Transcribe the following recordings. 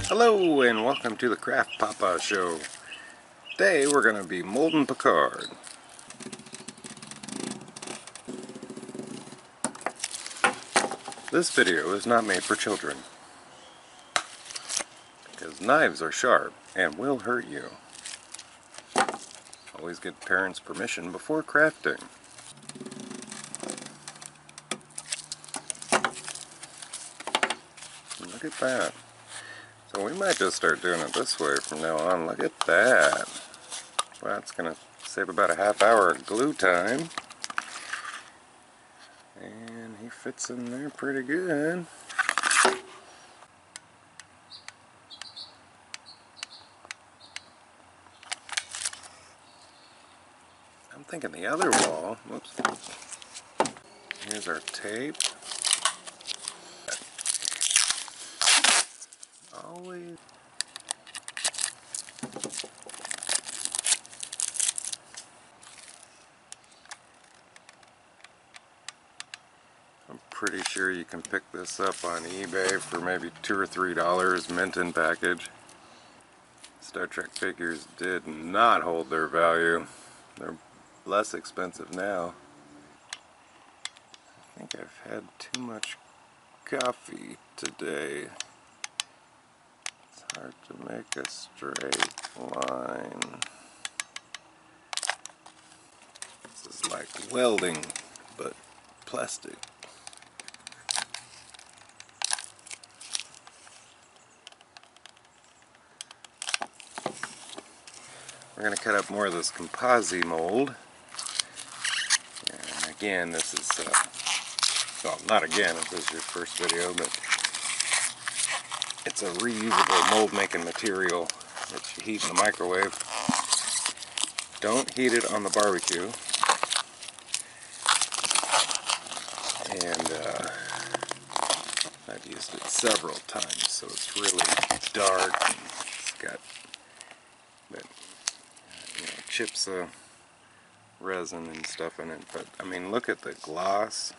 Hello and welcome to the Craft Papa Show. Today we're going to be molding Picard. This video is not made for children because knives are sharp and will hurt you. Always get parents' permission before crafting. Look at that. So we might just start doing it this way from now on. Look at that. Well, that's going to save about a half hour of glue time. And he fits in there pretty good. I'm thinking the other wall. Whoops. Here's our tape. Always. I'm pretty sure you can pick this up on eBay for maybe $2 or $3 mint in package. Star Trek figures did not hold their value. They're less expensive now. I think I've had too much coffee today. It's hard to make a straight line. This is like welding, but plastic. We're going to cut up more of this ComposiMold. And again, this is, well, not again, if this is your first video, but it's a reusable mold making material that you heat in the microwave. Don't heat it on the barbecue. And I've used it several times, so it's really dark. And it's got, but, you know, chips of resin and stuff in it. But I mean, look at the gloss,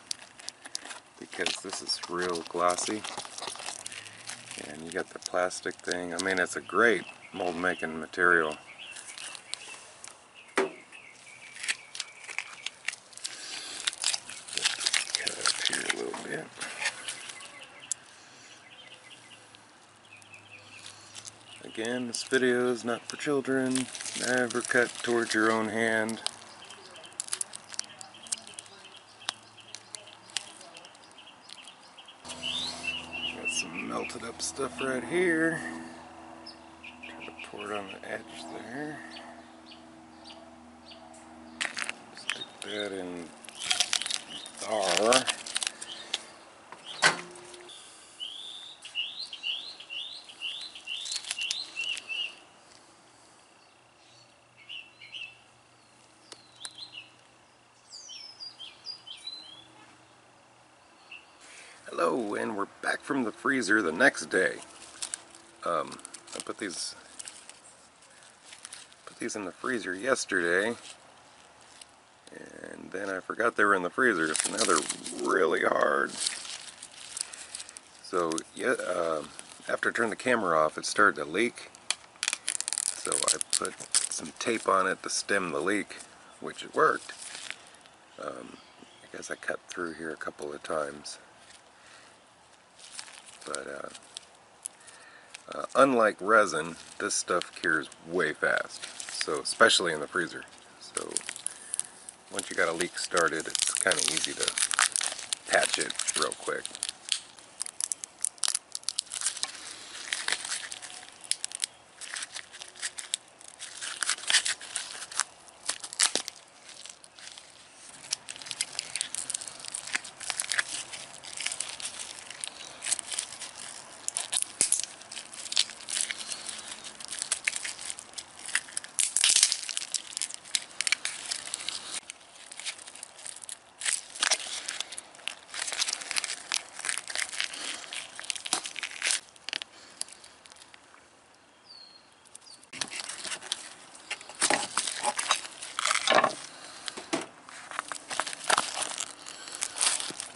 because this is real glossy. And you got the plastic thing. I mean, it's a great mold making material. Cut up here a little bit. Again, this video is not for children. Never cut towards your own hand. Got some melted up stuff right here. Try to pour it on the edge there. Stick that in there. Hello, and we're back from the freezer the next day. I put these in the freezer yesterday, and then I forgot they were in the freezer, so now they're really hard. So yeah, after I turned the camera off, it started to leak. So I put some tape on it to stem the leak, which it worked. I guess I cut through here a couple of times. But unlike resin, this stuff cures way fast, so especially in the freezer. So once you got a leak started, it's kind of easy to patch it real quick.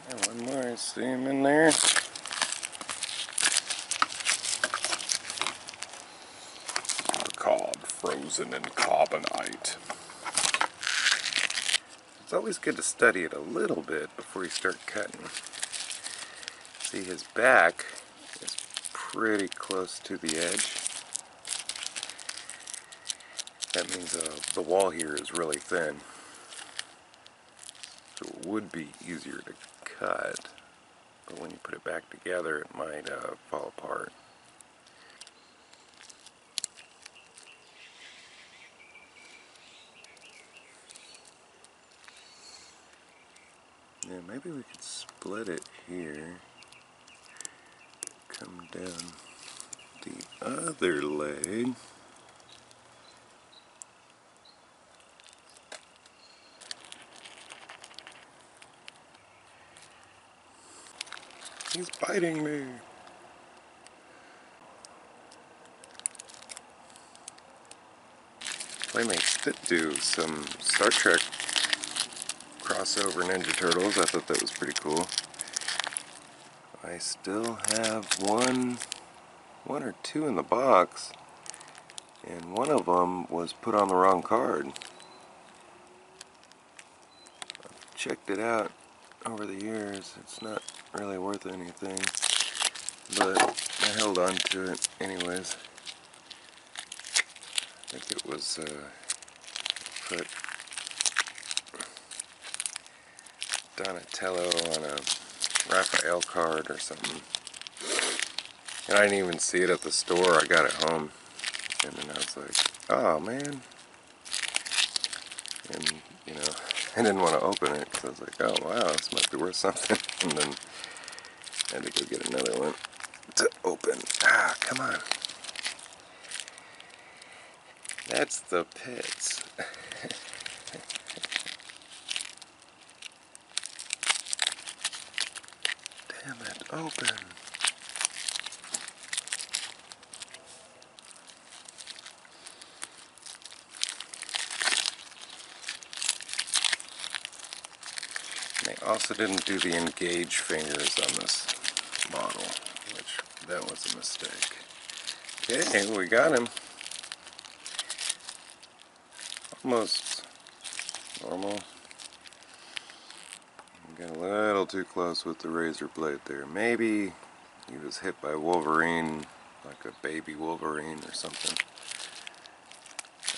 And one more, see him in there. resin and carbonite. It's always good to study it a little bit before you start cutting. See, his back is pretty close to the edge. That means the wall here is really thin. So it would be easier to cut, but when you put it back together it might fall apart. Yeah, maybe we could split it here, come down the other leg. He's biting me. Playmates did do some Star Trek crossover Ninja Turtles. I thought that was pretty cool. I still have one or two in the box, and one of them was put on the wrong card. I've checked it out over the years. It's not really worth anything, but I held on to it anyways. I think it was put Donatello on a Raphael card or something. And I didn't even see it at the store. I got it home. And then I was like, oh man. And, you know, I didn't want to open it because I was like, oh wow, this might be worth something. And then I had to go get another one to open. Ah, come on. That's the pits. Damn it, open. They also didn't do the engage fingers on this model, which that was a mistake. Okay, we got him. Almost normal. Got a little too close with the razor blade there. Maybe he was hit by Wolverine, like a baby Wolverine or something.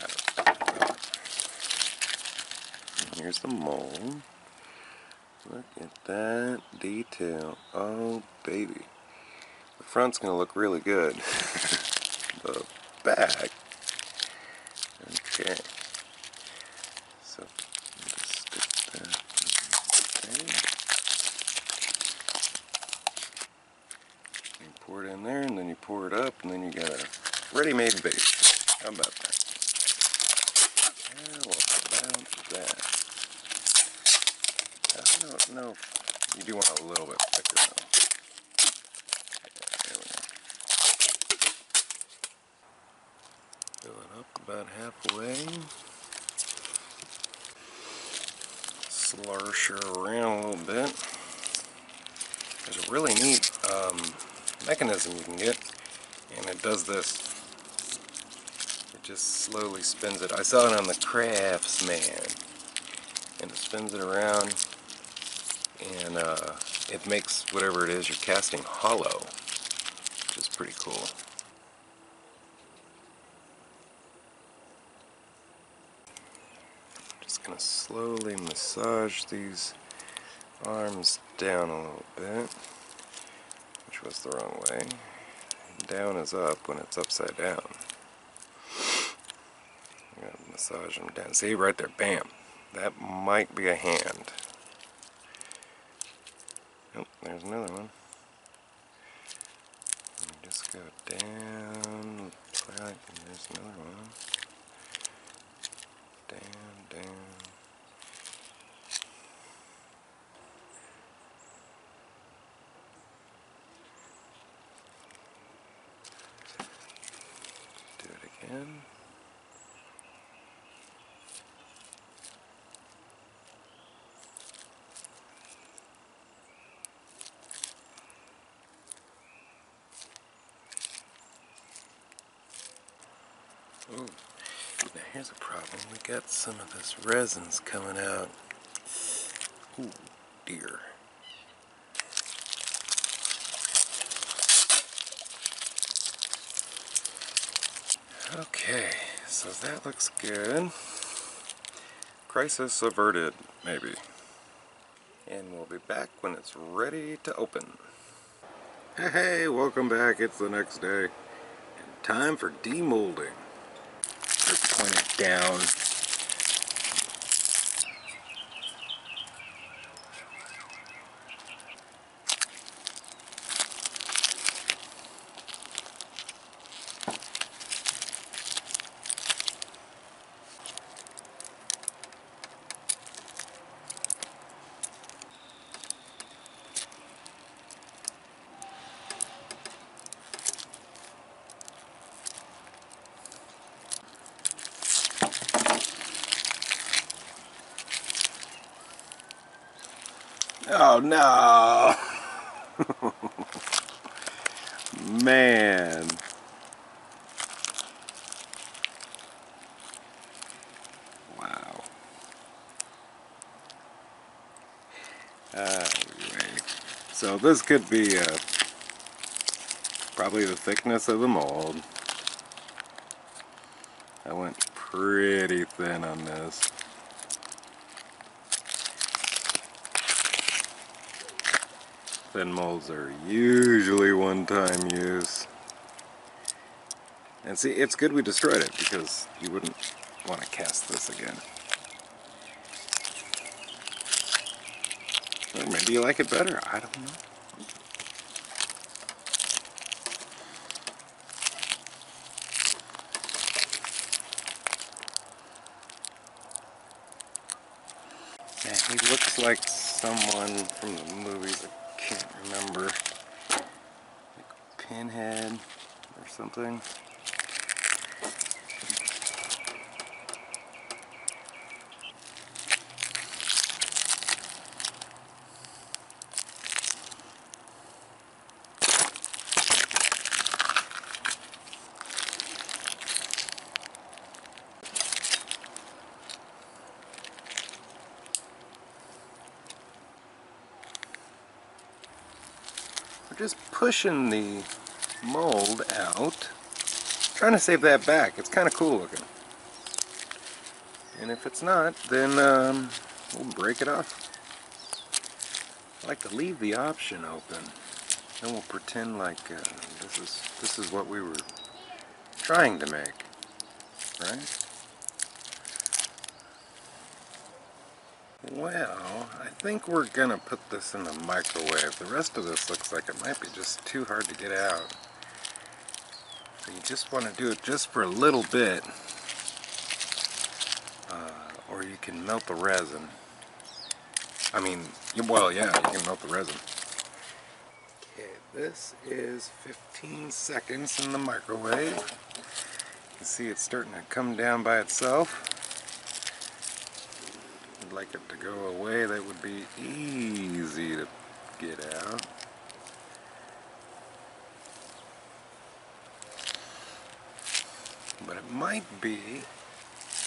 I don't know. Here's the mold. Look at that detail. Oh baby. The front's gonna look really good. The back. Okay. So just stick that. Okay. You pour it in there, and then you pour it up, and then you got a ready-made base. How about that? How about that? I don't know. You do want a little bit thicker though. There we go. Fill it up about halfway. Slursh her around a little bit. There's a really neat mechanism you can get, and it does this. It just slowly spins it. I saw it on the Craftsman, and it spins it around, and it makes whatever it is you're casting hollow, which is pretty cool. Just gonna slowly massage these arms down a little bit, which was the wrong way. Down is up when it's upside down. I'm gonna massage them down. See, right there, bam. That might be a hand. Oh, there's another one. And just go down, like, and there's another one. Down, down. Do it again. Ooh. here's a problem. We got some of this resin's coming out. Ooh, dear. Okay, so that looks good. Crisis averted, maybe. And we'll be back when it's ready to open. Hey, welcome back. It's the next day. And time for demolding. Let's point it down. Oh no! Man. Wow. Anyway. So this could be probably the thickness of the mold. I went pretty thin on this. Thin molds are usually one-time use. And see, it's good we destroyed it because you wouldn't want to cast this again. Or maybe you like it better, I don't know. Yeah, he looks like someone from the movies, I can't remember. Like Pinhead or something. We're just pushing the mold out, trying to save that back. It's kind of cool looking. And if it's not, then we'll break it off. I like to leave the option open. Then we'll pretend like this is what we were trying to make, right? Well, I think we're gonna put this in the microwave. The rest of this looks like it might be just too hard to get out. So you just want to do it just for a little bit, or you can melt the resin. I mean, well, yeah, you can melt the resin. Okay, this is 15 seconds in the microwave. You can see it's starting to come down by itself. I'd like it to go away. That would be easy to get out. But it might be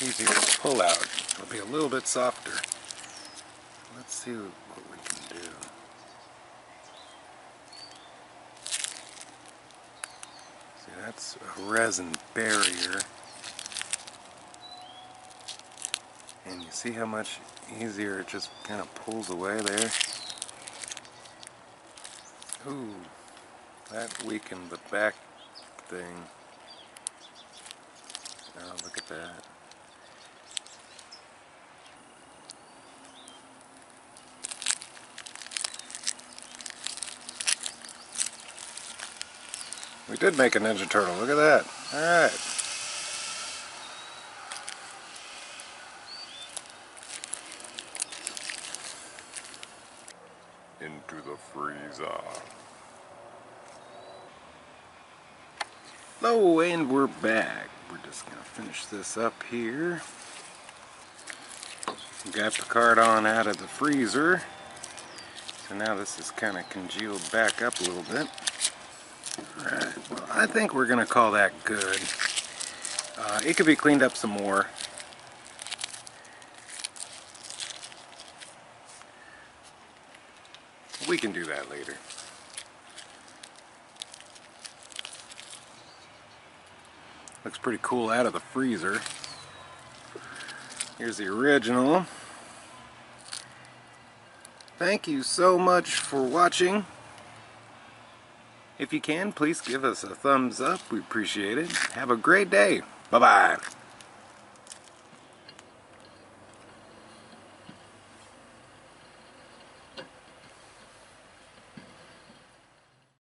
easier to pull out. It'll be a little bit softer. Let's see what we can do. See, that's a resin barrier. And you see how much easier it just kind of pulls away there? Ooh, that weakened the back thing. Oh, look at that. We did make a Ninja Turtle, look at that. Alright. Into the freezer. Hello, and we're back. We're just going to finish this up here. We got Picard on out of the freezer. So now this is kind of congealed back up a little bit. Alright, well, I think we're going to call that good. It could be cleaned up some more. we can do that later. Looks pretty cool out of the freezer. Here's the original. Thank you so much for watching. If you can, please give us a thumbs up. We appreciate it. Have a great day. Bye-bye.